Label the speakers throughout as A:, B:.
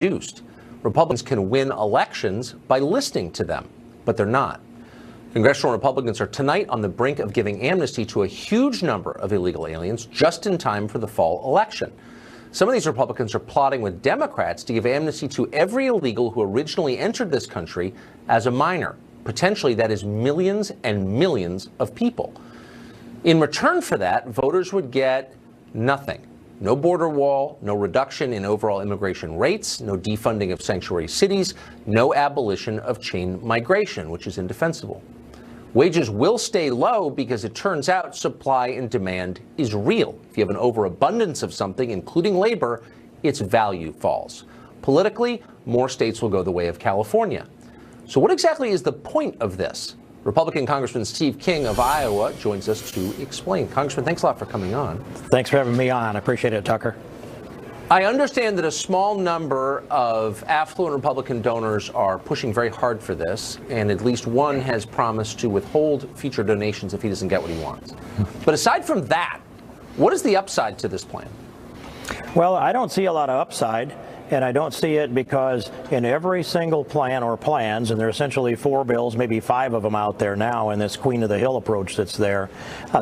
A: reduced. Republicans can win elections by listening to them, but they're not. Congressional Republicans are tonight on the brink of giving amnesty to a huge number of illegal aliens just in time for the fall election. Some of these Republicans are plotting with Democrats to give amnesty to every illegal who originally entered this country as a minor. Potentially, that is millions and millions of people. In return for that, voters would get nothing. No border wall, no reduction in overall immigration rates, no defunding of sanctuary cities, no abolition of chain migration, which is indefensible. Wages will stay low because it turns out supply and demand is real. If you have an overabundance of something, including labor, its value falls. Politically, more states will go the way of California. So what exactly is the point of this? Republican Congressman Steve King of Iowa joins us to explain. Congressman, thanks a lot for coming on.
B: Thanks for having me on. I appreciate it, Tucker.
A: I understand that a small number of affluent Republican donors are pushing very hard for this, and at least one has promised to withhold future donations if he doesn't get what he wants. But aside from that, what is the upside to this plan?
B: Well, I don't see a lot of upside. And I don't see it because in every single plan or plans, and there are essentially 4 bills, maybe 5 of them out there now in this Queen of the Hill approach that's there,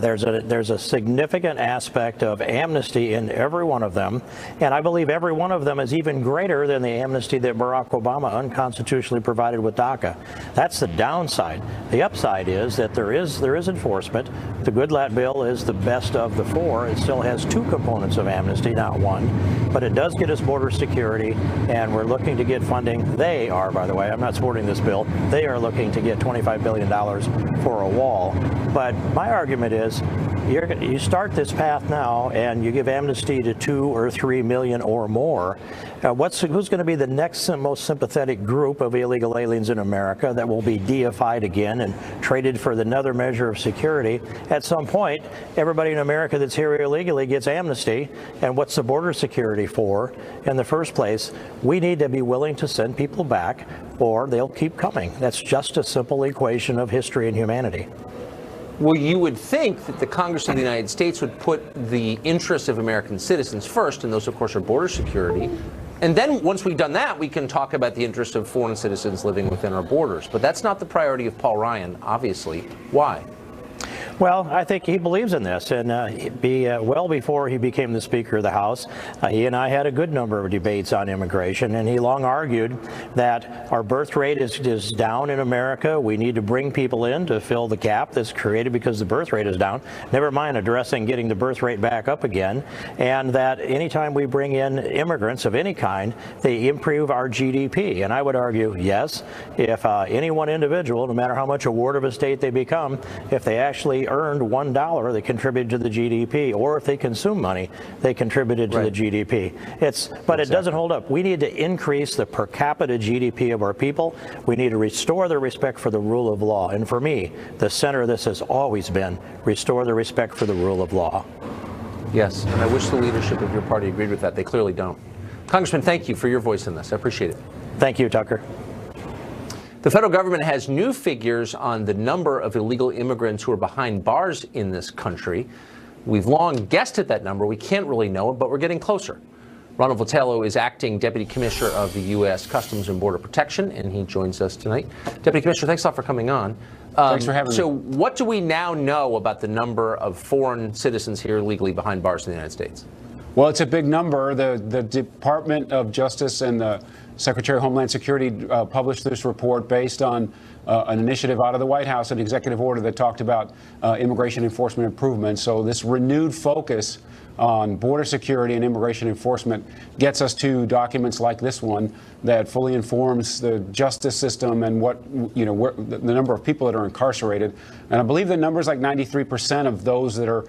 B: there's a significant aspect of amnesty in every one of them. And I believe every one of them is even greater than the amnesty that Barack Obama unconstitutionally provided with DACA. That's the downside. The upside is that there is enforcement. The Goodlatte bill is the best of the 4. It still has 2 components of amnesty, not 1. But it does get us border security. And we're looking to get funding. They are, by the way, I'm not supporting this bill. They are looking to get $25 billion for a wall. But my argument is you start this path now and you give amnesty to 2 or 3 million or more. Who's going to be the next most sympathetic group of illegal aliens in America that will be deified again and traded for another measure of security? At some point, everybody in America that's here illegally gets amnesty. And what's the border security for in the first place? We need to be willing to send people back or they'll keep coming. That's just a simple equation of history and humanity.
A: Well, you would think that the Congress of the United States would put the interests of American citizens first, and those, of course, are border security. And then once we've done that, we can talk about the interests of foreign citizens living within our borders. But that's not the priority of Paul Ryan, obviously. Why?
B: Well, I think he believes in this, and well before he became the Speaker of the House, he and I had a good number of debates on immigration, and he long argued that our birth rate is down in America. We need to bring people in to fill the gap that's created because the birth rate is down, never mind addressing getting the birth rate back up again, and that anytime we bring in immigrants of any kind, they improve our GDP. And I would argue, yes, if any one individual, no matter how much a ward of a state they become, if they actually earned $1, they contributed to the GDP, or if they consume money, they contributed to the GDP. But it doesn't hold up. We need to increase the per capita GDP of our people. We need to restore the respect for the rule of law. And for me, the center of this has always been restore the respect for the rule of law.
A: Yes, and I wish the leadership of your party agreed with that. They clearly don't. Congressman, thank you for your voice in this. I appreciate it.
B: Thank you, Tucker.
A: The federal government has new figures on the number of illegal immigrants who are behind bars in this country. We've long guessed at that number. We can't really know it, but we're getting closer. Ronald Vitello is acting Deputy Commissioner of the U.S. Customs and Border Protection, and he joins us tonight. Deputy Commissioner, thanks a lot for coming on.
C: Thanks for having me.
A: So what do we now know about the number of foreign citizens here illegally behind bars in the United States?
C: Well, it's a big number. The Department of Justice and the Secretary of Homeland Security published this report based on an initiative out of the White House, an executive order that talked about immigration enforcement improvements. So this renewed focus on border security and immigration enforcement gets us to documents like this one that fully informs the justice system and the number of people that are incarcerated. And I believe the number is like 93% of those that are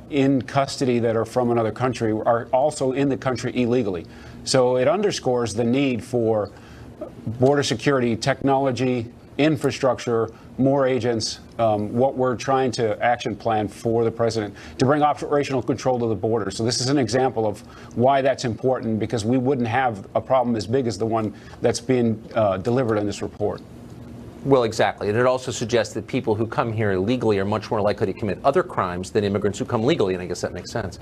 C: in custody that are from another country are also in the country illegally. So it underscores the need for border security, technology, infrastructure, more agents, what we're trying to action plan for the president to bring operational control to the border. So this is an example of why that's important, because we wouldn't have a problem as big as the one that's being delivered in this report.
A: Well, exactly. And it also suggests that people who come here illegally are much more likely to commit other crimes than immigrants who come legally, and I guess that makes sense.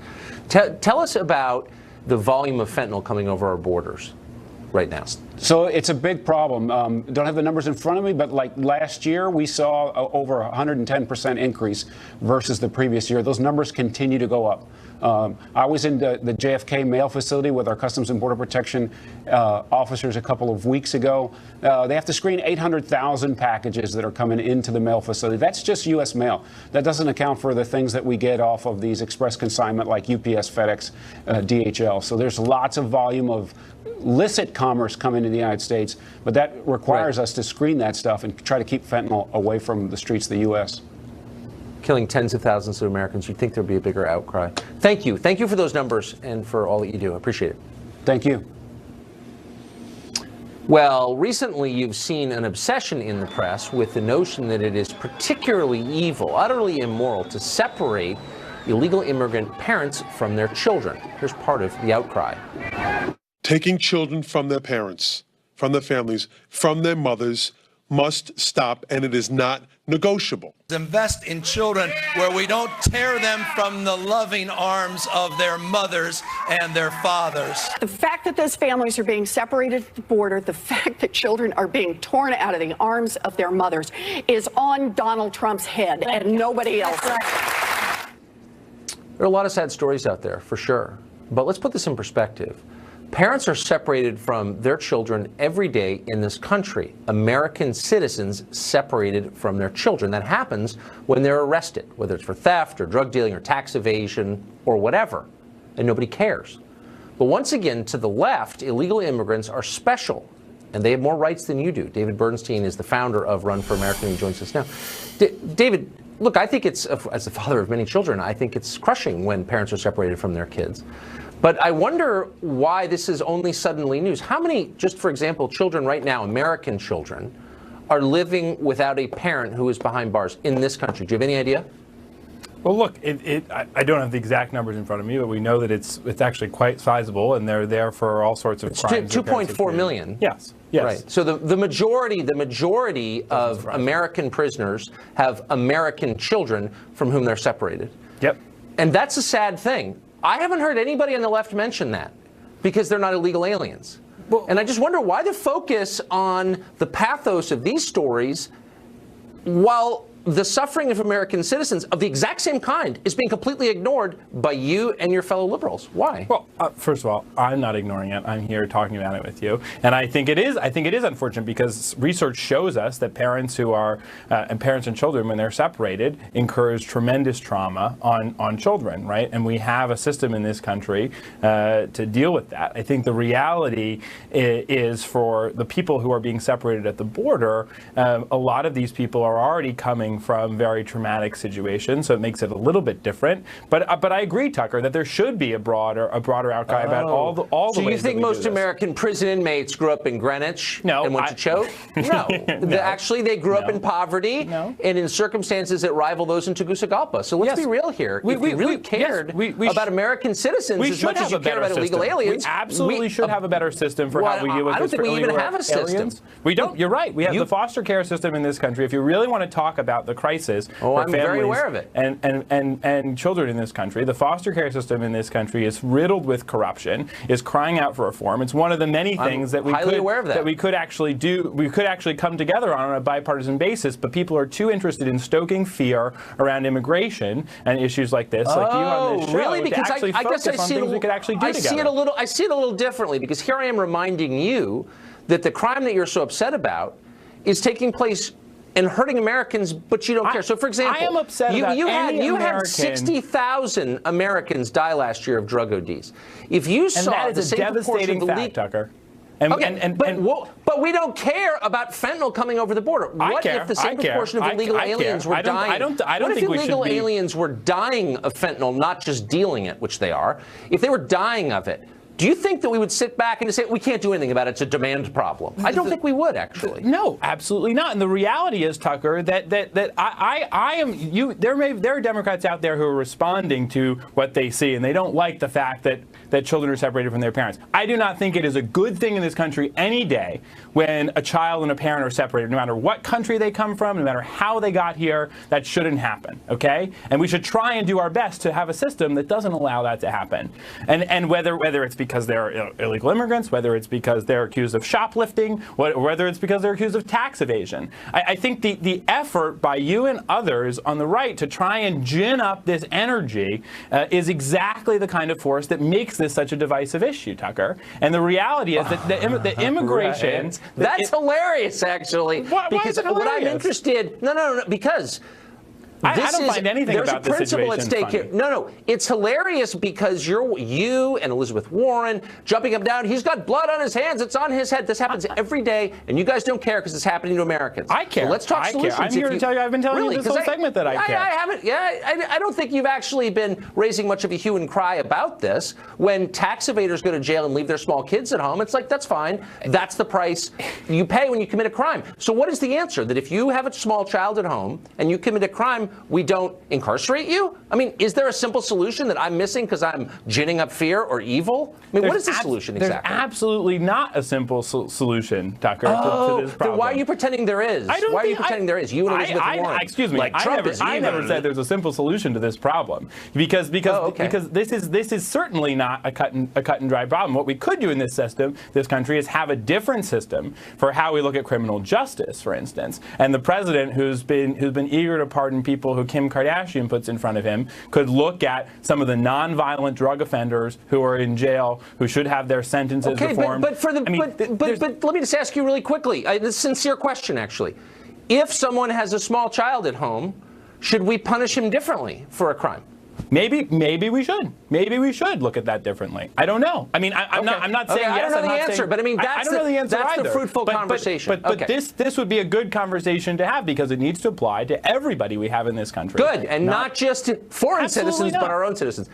A: Tell us about the volume of fentanyl coming over our borders. right now?
C: So it's a big problem. Don't have the numbers in front of me, but like last year, we saw over 110% increase versus the previous year. Those numbers continue to go up. I was in the JFK mail facility with our Customs and Border Protection officers a couple of weeks ago. They have to screen 800,000 packages that are coming into the mail facility. That's just U.S. mail. That doesn't account for the things that we get off of these express consignment like UPS, FedEx, DHL. So there's lots of volume of illicit commerce coming to the United States, but that requires us to screen that stuff and try to keep fentanyl away from the streets of the U.S.
A: Killing tens of thousands of Americans, you'd think there'd be a bigger outcry. Thank you. Thank you for those numbers and for all that you do. I appreciate it.
C: Thank you.
A: Well, recently you've seen an obsession in the press with the notion that it is particularly evil, utterly immoral, to separate illegal immigrant parents from their children. Here's part of the outcry.
D: Taking children from their parents, from their families, from their mothers must stop, and it is not negotiable.
E: Invest in children where we don't tear them from the loving arms of their mothers and their fathers.
F: The fact that those families are being separated at the border, the fact that children are being torn out of the arms of their mothers is on Donald Trump's head and nobody else.
A: There are a lot of sad stories out there, for sure. But let's put this in perspective. Parents are separated from their children every day in this country. American citizens separated from their children. That happens when they're arrested, whether it's for theft or drug dealing or tax evasion or whatever, and nobody cares. But once again, to the left, illegal immigrants are special, and they have more rights than you do. David Bernstein is the founder of Run for America, and he joins us now. David, look, I think it's, as the father of many children, I think it's crushing when parents are separated from their kids. But I wonder why this is only suddenly news. How many, just for example, children right now, American children, are living without a parent who is behind bars in this country? Do you have any idea?
G: Well, look, I don't have the exact numbers in front of me, but we know that it's actually quite sizable, and they're there for all sorts of crimes.
A: 2.4 million.
G: Yes. Yes.
A: Right. So the majority of American prisoners have American children from whom they're separated.
G: Yep.
A: And that's a sad thing. I haven't heard anybody on the left mention that because they're not illegal aliens. Well, and I just wonder why the focus on the pathos of these stories while the suffering of American citizens of the exact same kind is being completely ignored by you and your fellow liberals. Why?
G: Well, first of all, I'm not ignoring it. I'm here talking about it with you, and I think it is unfortunate because research shows us that parents who are and parents and children, when they're separated, incurs tremendous trauma on children, right? And we have a system in this country to deal with that. I think the reality is for the people who are being separated at the border, a lot of these people are already coming from very traumatic situations, so it makes it a little bit different. But I agree, Tucker, that there should be a broader outcry about all the ways.
A: So you think most American prison inmates grew up in Greenwich and went to Choate? No. Actually, they grew up in poverty and in circumstances that rival those in Tegucigalpa. So let's be real here. If we really cared about American citizens as much as you care about illegal aliens,
G: we absolutely should have a better system for how we deal with this.
A: I don't think we even have a system.
G: We don't. You're right. We have the foster care system in this country. If you really want to talk about the crisis for
A: I'm very aware of it.
G: And children in this country, the foster care system in this country is riddled with corruption, is crying out for reform. It's one of the many things that we could actually do. We could actually come together on a bipartisan basis, but people are too interested in stoking fear around immigration and issues like this, like you on this show,
A: really? Because
G: I guess I see it. We could actually do together.
A: I see it a little differently because here I am reminding you that the crime that you're so upset about is taking place and hurting Americans, but you don't care. So, for example,
G: I am upset about
A: you had 60,000 Americans die last year of drug ODs. If you saw the same proportion of the leak,
G: Tucker.
A: But we don't care about fentanyl coming over the border. What if the same proportion of illegal aliens were dying? What if illegal aliens were dying of fentanyl, not just dealing it, which they are? If they were dying of it, do you think that we would sit back and say we can't do anything about it? It's a demand problem. I don't think we would, actually.
G: No, absolutely not. And the reality is, Tucker, that I am you. There are Democrats out there who are responding to what they see, and they don't like the fact that children are separated from their parents. I do not think it is a good thing in this country any day when a child and a parent are separated, no matter what country they come from, no matter how they got here. That shouldn't happen, okay? And we should try and do our best to have a system that doesn't allow that to happen. And whether it's because they're illegal immigrants, whether it's because they're accused of shoplifting, whether it's because they're accused of tax evasion. I think the effort by you and others on the right to try and gin up this energy is exactly the kind of force that makes this such a divisive issue, Tucker. And the reality is that the immigration...
A: Right. That's hilarious, actually.
G: Why
A: because
G: is it hilarious?
A: What I'm interested... No, because...
G: I don't find anything about this situation
A: There's a principle at stake here. No, it's hilarious because you and Elizabeth Warren jumping up and down. He's got blood on his hands. It's on his head. This happens every day, and you guys don't care because it's happening to Americans.
G: I care.
A: So let's talk solutions.
G: I'm here to tell you. I've been telling you this whole segment that I care.
A: I haven't. Yeah, I don't think you've actually been raising much of a hue and cry about this. When tax evaders go to jail and leave their small kids at home, it's like, that's fine. That's the price you pay when you commit a crime. So what is the answer? That if you have a small child at home and you commit a crime, we don't incarcerate you? I mean, is there a simple solution that I'm missing because I'm ginning up fear or evil? I mean, what is the solution exactly?
G: There's absolutely not a simple solution, Tucker, to this problem.
A: Then why are you pretending there is? Why are you pretending there is? You and Elizabeth Warren.
G: Excuse me.
A: Like
G: I never said there's a simple solution to this problem because this is certainly not a cut and dry problem. What we could do in this country, is have a different system for how we look at criminal justice, for instance. And the president, who's been eager to pardon people who Kim Kardashian puts in front of him, could look at some of the nonviolent drug offenders who are in jail, who should have their sentences reformed.
A: But let me just ask you really quickly, a sincere question, actually. If someone has a small child at home, should we punish him differently for a crime?
G: Maybe we should. Maybe we should look at that differently. I don't know. I mean, I'm not saying yes.
A: I don't know the answer, but I mean,
G: I don't know the answer
A: that's
G: either.
A: the fruitful conversation.
G: But this would be a good conversation to have because it needs to apply to everybody we have in this country.
A: Good, and not just foreign citizens, but our own citizens.